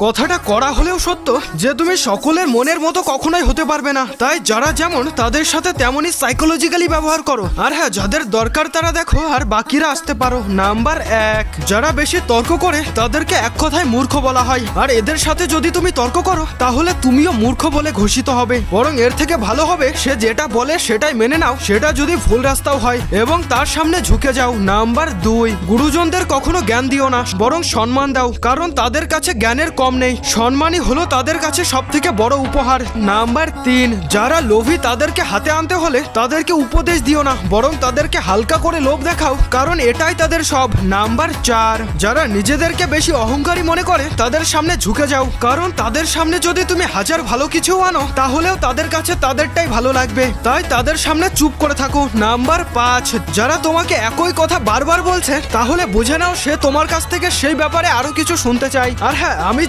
কথাটা কড়া হলেও সত্য যে তুমি সকলের মনের মতো কখনোই হতে পারবে না। তাই যারা যেমন তাদের সাথে তেমনই সাইকোলজিক্যালি ব্যবহার করো। আর হ্যাঁ, যাদের দরকার তারা দেখো, আর বাকিরা আসতে পারো। নাম্বার 1, যারা বেশি তর্ক করে তাদেরকে এক কথায় মূর্খ বলা হয়। আর এদের সাথে যদি তুমি তর্ক করো তাহলে তুমিও মূর্খ বলে ঘোষিত হবে। বরং এর থেকে ভালো হবে সে যেটা বলে সেটাই মেনে নাও, সেটা যদি ভুল রাস্তাও হয়, এবং তার সামনে ঝুঁকে যাও। নাম্বার 2, গুরুজনদের কখনো জ্ঞান দিও না, বরং সম্মান দাও, কারণ তাদের কাছে জ্ঞানের কম নেই। সম্মানই হলো তাদের কাছে সব থেকে বড় উপহার। নাম্বার 3, যারা লোভী তাদেরকে হাতে আনতে হলে তাদেরকে উপদেশ দিও না, বরং তাদেরকে হালকা করে লোভ দেখাও, কারণ এটাই তাদের সব। নাম্বার 4, যারা নিজেদেরকে বেশি অহংকারী মনে করে তাদের সামনে ঝুঁকে যাও, কারণ তাদের সামনে যদি তুমি হাজার ভালো কিছু আনো তাহলেও তাদের কাছে তাদেরটাই ভালো লাগবে, তাই তাদের সামনে চুপ করে থাকো। নাম্বার 5, যারা তোমাকে একই কথা বারবার বলছে তাহলে বুঝে নাও সে তোমার কাছ থেকে সেই ব্যাপারে আরো কিছু শুনতে চায়। আর হ্যাঁ, আমি